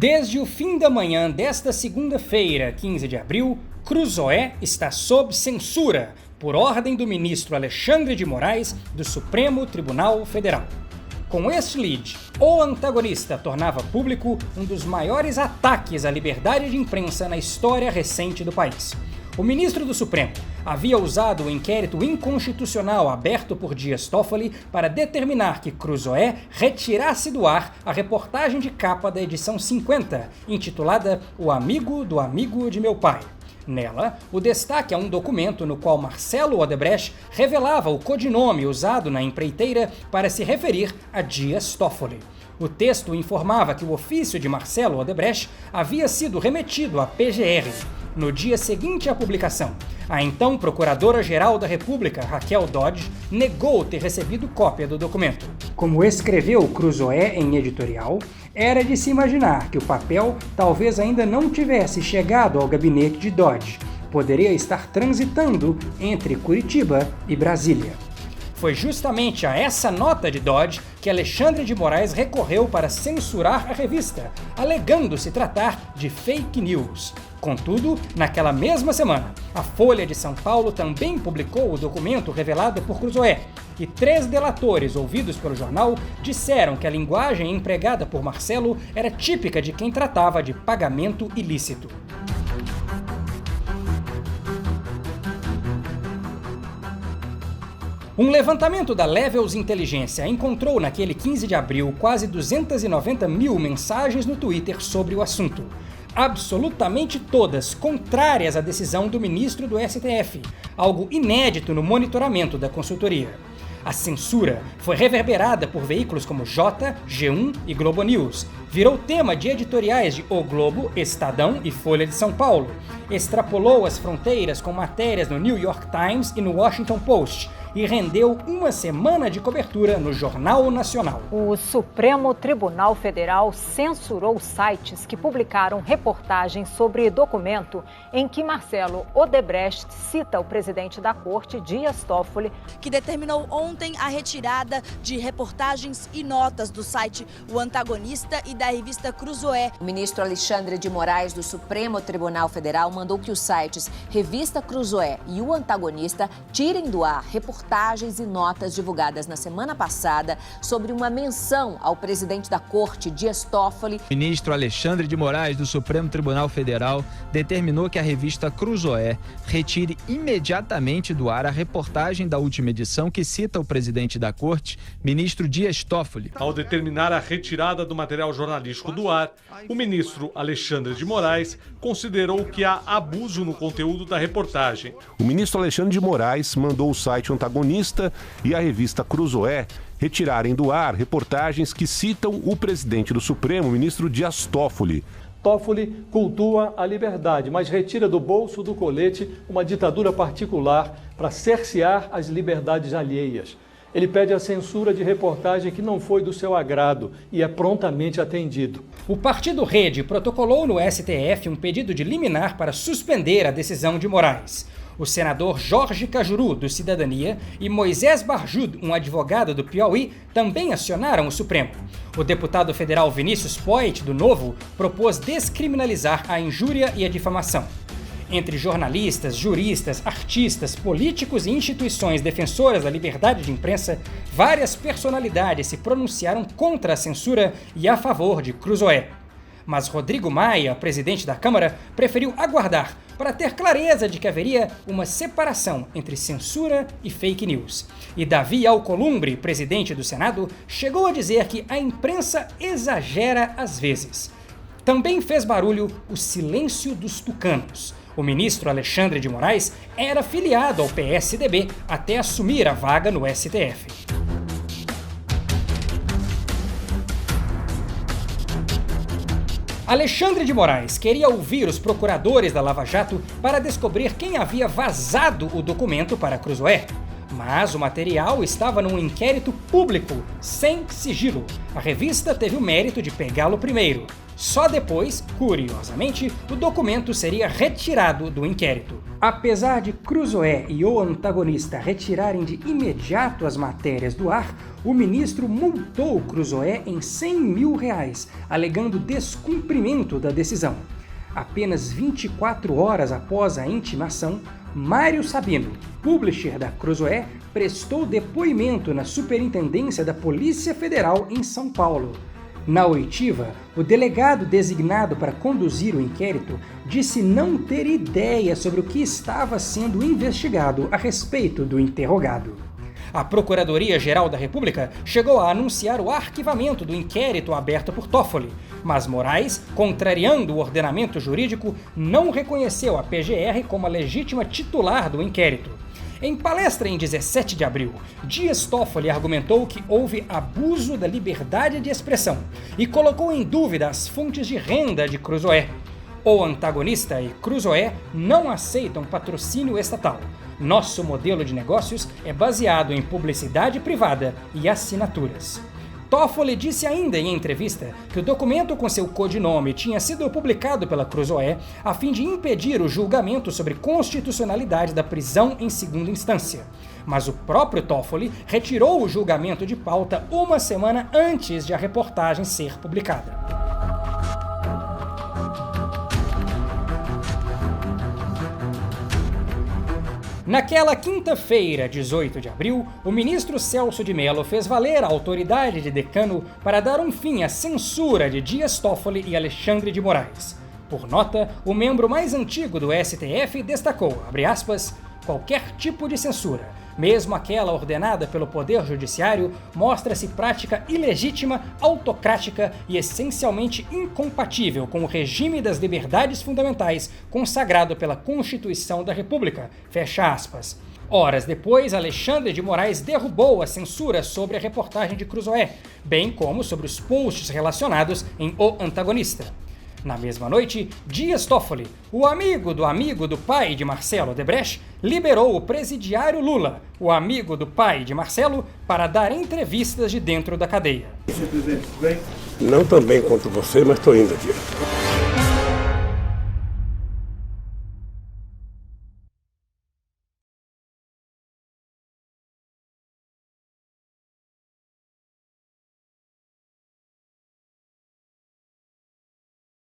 Desde o fim da manhã desta segunda-feira, 15 de abril, Cruzoé está sob censura, por ordem do ministro Alexandre de Moraes, do Supremo Tribunal Federal. Com este lead, o antagonista tornava público um dos maiores ataques à liberdade de imprensa na história recente do país. O ministro do Supremo havia usado o inquérito inconstitucional aberto por Dias Toffoli para determinar que Cruzoé retirasse do ar a reportagem de capa da edição 50, intitulada O Amigo do Amigo de Meu Pai. Nela, o destaque é um documento no qual Marcelo Odebrecht revelava o codinome usado na empreiteira para se referir a Dias Toffoli. O texto informava que o ofício de Marcelo Odebrecht havia sido remetido à PGR. No dia seguinte à publicação, a então Procuradora-Geral da República, Raquel Dodge, negou ter recebido cópia do documento. Como escreveu Cruzoé em editorial, era de se imaginar que o papel talvez ainda não tivesse chegado ao gabinete de Dodge. Poderia estar transitando entre Curitiba e Brasília. Foi justamente a essa nota de Dodge que Alexandre de Moraes recorreu para censurar a revista, alegando se tratar de fake news. Contudo, naquela mesma semana, a Folha de São Paulo também publicou o documento revelado por Cruzoé, e 3 delatores ouvidos pelo jornal disseram que a linguagem empregada por Marcelo era típica de quem tratava de pagamento ilícito. Um levantamento da Levels Inteligência encontrou naquele 15 de abril quase 290 mil mensagens no Twitter sobre o assunto. Absolutamente todas contrárias à decisão do ministro do STF, algo inédito no monitoramento da consultoria. A censura foi reverberada por veículos como Jota, G1 e Globo News. Virou tema de editoriais de O Globo, Estadão e Folha de São Paulo. Extrapolou as fronteiras com matérias no New York Times e no Washington Post. E rendeu uma semana de cobertura no Jornal Nacional. O Supremo Tribunal Federal censurou sites que publicaram reportagens sobre documento em que Marcelo Odebrecht cita o presidente da Corte, Dias Toffoli, que determinou ontem a retirada de reportagens e notas do site O Antagonista e da revista Cruzoé. O ministro Alexandre de Moraes, do Supremo Tribunal Federal, mandou que os sites Revista Cruzoé e O Antagonista tirem do ar reportagens e notas divulgadas na semana passada sobre uma menção ao presidente da Corte, Dias Toffoli. O ministro Alexandre de Moraes, do Supremo Tribunal Federal, determinou que a revista Cruzoé retire imediatamente do ar a reportagem da última edição que cita o presidente da Corte, ministro Dias Toffoli. Ao determinar a retirada do material jornalístico do ar, o ministro Alexandre de Moraes considerou que há abuso no conteúdo da reportagem. O ministro Alexandre de Moraes mandou o site Antagonista e a revista Cruzoé retirarem do ar reportagens que citam o presidente do Supremo, ministro Dias Toffoli. Toffoli cultua a liberdade, mas retira do bolso do colete uma ditadura particular para cercear as liberdades alheias. Ele pede a censura de reportagem que não foi do seu agrado e é prontamente atendido. O Partido Rede protocolou no STF um pedido de liminar para suspender a decisão de Moraes. O senador Jorge Cajuru, do Cidadania, e Moisés Barjud, um advogado do Piauí, também acionaram o Supremo. O deputado federal Vinícius Poit, do Novo, propôs descriminalizar a injúria e a difamação. Entre jornalistas, juristas, artistas, políticos e instituições defensoras da liberdade de imprensa, várias personalidades se pronunciaram contra a censura e a favor de Cruzoé. Mas Rodrigo Maia, presidente da Câmara, preferiu aguardar para ter clareza de que haveria uma separação entre censura e fake news. E Davi Alcolumbre, presidente do Senado, chegou a dizer que a imprensa exagera às vezes. Também fez barulho o silêncio dos tucanos. O ministro Alexandre de Moraes era filiado ao PSDB até assumir a vaga no STF. Alexandre de Moraes queria ouvir os procuradores da Lava Jato para descobrir quem havia vazado o documento para Cruzoé. Mas o material estava num inquérito público, sem sigilo. A revista teve o mérito de pegá-lo primeiro. Só depois, curiosamente, o documento seria retirado do inquérito. Apesar de Cruzoé e o antagonista retirarem de imediato as matérias do ar, o ministro multou Cruzoé em R$100 mil, alegando descumprimento da decisão. Apenas 24 horas após a intimação, Mário Sabino, publisher da Cruzoé, prestou depoimento na Superintendência da Polícia Federal em São Paulo. Na oitiva, o delegado designado para conduzir o inquérito disse não ter ideia sobre o que estava sendo investigado a respeito do interrogado. A Procuradoria-Geral da República chegou a anunciar o arquivamento do inquérito aberto por Toffoli, mas Moraes, contrariando o ordenamento jurídico, não reconheceu a PGR como a legítima titular do inquérito. Em palestra em 17 de abril, Dias Toffoli argumentou que houve abuso da liberdade de expressão e colocou em dúvida as fontes de renda de Cruzoé. O antagonista e Cruzoé não aceitam patrocínio estatal. Nosso modelo de negócios é baseado em publicidade privada e assinaturas. Toffoli disse ainda em entrevista que o documento com seu codinome tinha sido publicado pela Cruzoé a fim de impedir o julgamento sobre constitucionalidade da prisão em segunda instância. Mas o próprio Toffoli retirou o julgamento de pauta uma semana antes de a reportagem ser publicada. Naquela quinta-feira, 18 de abril, o ministro Celso de Mello fez valer a autoridade de decano para dar um fim à censura de Dias Toffoli e Alexandre de Moraes. Por nota, o membro mais antigo do STF destacou, abre aspas, qualquer tipo de censura, mesmo aquela ordenada pelo Poder Judiciário, mostra-se prática ilegítima, autocrática e essencialmente incompatível com o regime das liberdades fundamentais consagrado pela Constituição da República. Fecha aspas. Horas depois, Alexandre de Moraes derrubou a censura sobre a reportagem de Cruzoé, bem como sobre os posts relacionados em O Antagonista. Na mesma noite, Dias Toffoli, o amigo do pai de Marcelo Odebrecht, liberou o presidiário Lula, o amigo do pai de Marcelo, para dar entrevistas de dentro da cadeia. Não tão bem quanto você, mas estou indo aqui.